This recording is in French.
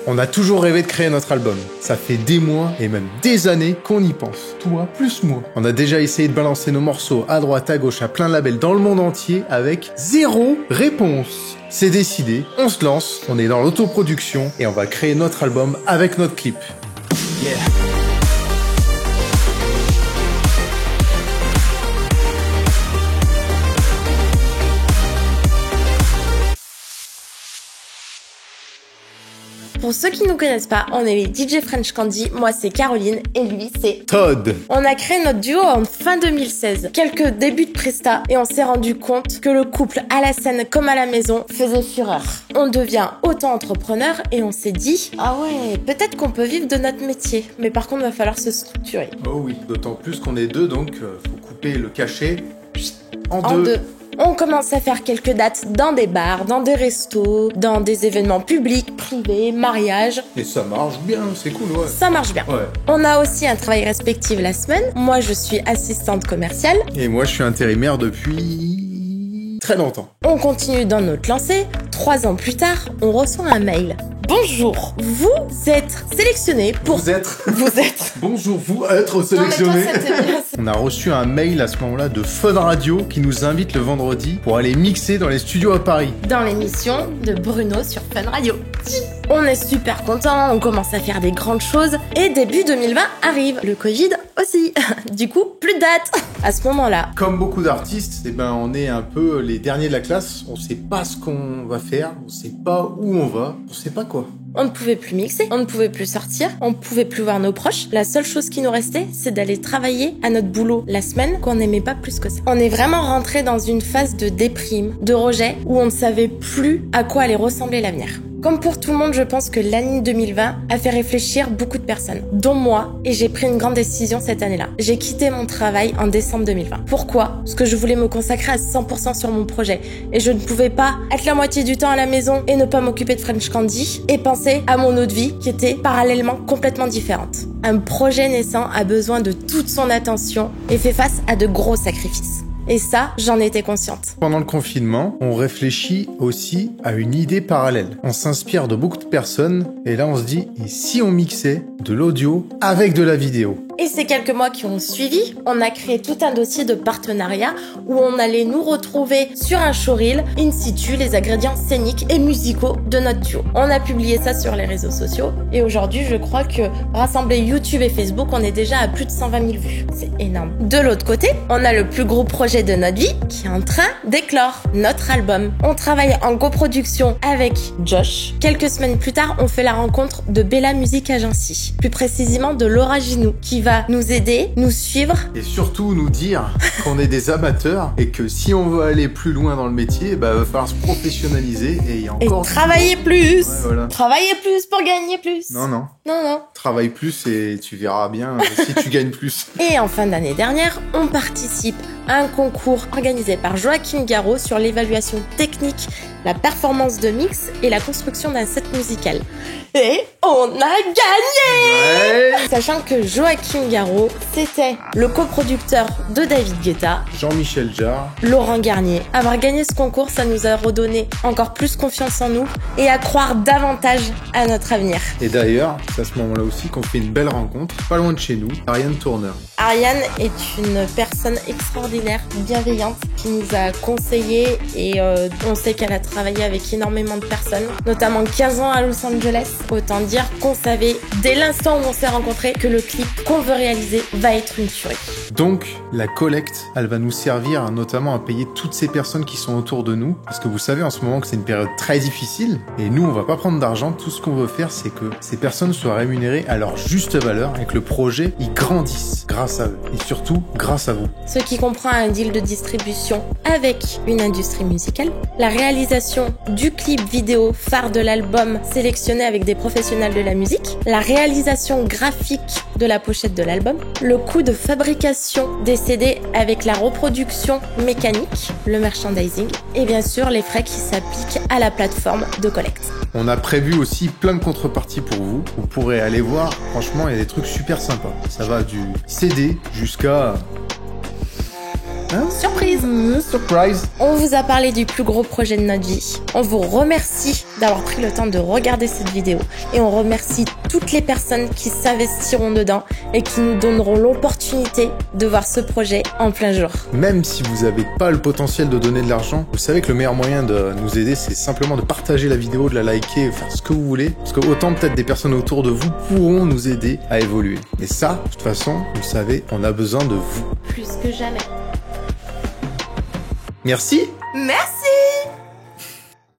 On a toujours rêvé de créer notre album. Ça fait des mois et même des années qu'on y pense. Toi, plus moi. On a déjà essayé de balancer nos morceaux à droite, à gauche, à plein de labels dans le monde entier avec zéro réponse. C'est décidé, on se lance, on est dans l'autoproduction et on va créer notre album avec notre clip. Yeah. Pour ceux qui ne nous connaissent pas, on est les DJ French Candy, moi c'est Caroline et lui c'est Todd. On a créé notre duo en fin 2016, quelques débuts de presta et on s'est rendu compte que le couple à la scène comme à la maison faisait fureur. On devient auto-entrepreneur et on s'est dit « Ah ouais, peut-être qu'on peut vivre de notre métier, mais par contre il va falloir se structurer. » Oh oui, d'autant plus qu'on est deux donc faut couper le cachet en deux. deux. On commence à faire quelques dates dans des bars, dans des restos, dans des événements publics, privés, mariages. Et ça marche bien, c'est cool, ouais. Ça marche bien. Ouais. On a aussi un travail respectif la semaine. Moi, je suis assistante commerciale. Et moi, je suis intérimaire depuis très longtemps. On continue dans notre lancée. 3 ans plus tard, on reçoit un mail. Bonjour, vous êtes sélectionné pour... Vous êtes. Bonjour, vous être sélectionné. Non, mais toi, c'était bien. On a reçu un mail à ce moment-là de Fun Radio qui nous invite le vendredi pour aller mixer dans les studios à Paris. Dans l'émission de Bruno sur Fun Radio. On est super contents, on commence à faire des grandes choses et début 2020 arrive. Le Covid aussi. Du coup, plus de dates. À ce moment-là. Comme beaucoup d'artistes, on est un peu les derniers de la classe. On sait pas ce qu'on va faire, on sait pas où on va, on sait pas quoi. On ne pouvait plus mixer, on ne pouvait plus sortir, on ne pouvait plus voir nos proches. La seule chose qui nous restait, c'est d'aller travailler à notre boulot la semaine qu'on n'aimait pas plus que ça. On est vraiment rentré dans une phase de déprime, de rejet, où on ne savait plus à quoi allait ressembler l'avenir. Comme pour tout le monde, je pense que l'année 2020 a fait réfléchir beaucoup de personnes, dont moi, et j'ai pris une grande décision cette année-là. J'ai quitté mon travail en décembre 2020. Pourquoi ? Parce que je voulais me consacrer à 100% sur mon projet, et je ne pouvais pas être la moitié du temps à la maison et ne pas m'occuper de French Candy, et penser à mon autre vie qui était parallèlement complètement différente. Un projet naissant a besoin de toute son attention et fait face à de gros sacrifices. Et ça, j'en étais consciente. Pendant le confinement, on réfléchit aussi à une idée parallèle. On s'inspire de beaucoup de personnes et là on se dit, et si on mixait de l'audio avec de la vidéo ? Et ces quelques mois qui ont suivi, on a créé tout un dossier de partenariat où on allait nous retrouver sur un showreel, in situ, les ingrédients scéniques et musicaux de notre duo. On a publié ça sur les réseaux sociaux et aujourd'hui, je crois que rassemblé YouTube et Facebook, on est déjà à plus de 120 000 vues. C'est énorme. De l'autre côté, on a le plus gros projet de notre vie qui est en train d'éclore, notre album. On travaille en coproduction avec Josh. Quelques semaines plus tard, on fait la rencontre de Bella Music Agency, plus précisément de Laura Ginou, qui va nous aider, nous suivre. Et surtout nous dire qu'on est des amateurs et que si on veut aller plus loin dans le métier, il va falloir se professionnaliser et il y a encore... Et travailler plus. Ouais, voilà. Travailler plus pour gagner plus. Non. Non. Travaille plus et tu verras bien si tu gagnes plus. Et en fin d'année dernière, on participe à un concours organisé par Joachim Garraud sur l'évaluation technique, la performance de mix et la construction d'un set musical. Et on a gagné! Ouais. Sachant que Joachim Garraud, c'était le coproducteur de David Guetta, Jean-Michel Jarre, Laurent Garnier. Avoir gagné ce concours, ça nous a redonné encore plus confiance en nous et à croire davantage à notre avenir. Et d'ailleurs, c'est à ce moment-là aussi qu'on fait une belle rencontre, pas loin de chez nous, Ariane Tourneur. Ariane est une personne extraordinaire, bienveillante, qui nous a conseillé et on sait qu'elle a travaillé avec énormément de personnes, notamment 15 ans à Los Angeles. Autant dire qu'on savait dès l'instant où on s'est rencontrés que le clip qu'on veut réaliser va être une tuerie. Donc, la collecte, elle va nous servir notamment à payer toutes ces personnes qui sont autour de nous. Parce que vous savez en ce moment que c'est une période très difficile. Et nous, on va pas prendre d'argent. Tout ce qu'on veut faire, c'est que ces personnes soient rémunérées à leur juste valeur et que le projet, il grandisse grâce à eux. Et surtout, grâce à vous. Ce qui comprend un deal de distribution avec une industrie musicale, la réalisation du clip vidéo phare de l'album sélectionné avec des professionnels de la musique, la réalisation graphique de la pochette de l'album, le coût de fabrication des CD avec la reproduction mécanique, le merchandising, et bien sûr les frais qui s'appliquent à la plateforme de collecte. On a prévu aussi plein de contreparties pour vous. Vous pourrez aller voir, franchement, il y a des trucs super sympas. Ça va du CD jusqu'à Hein? Surprise! Surprise! On vous a parlé du plus gros projet de notre vie. On vous remercie d'avoir pris le temps de regarder cette vidéo. Et on remercie toutes les personnes qui s'investiront dedans et qui nous donneront l'opportunité de voir ce projet en plein jour. Même si vous n'avez pas le potentiel de donner de l'argent, vous savez que le meilleur moyen de nous aider, c'est simplement de partager la vidéo, de la liker, faire ce que vous voulez. Parce que autant peut-être des personnes autour de vous pourront nous aider à évoluer. Et ça, de toute façon, vous savez, on a besoin de vous. Plus que jamais. Merci! Merci!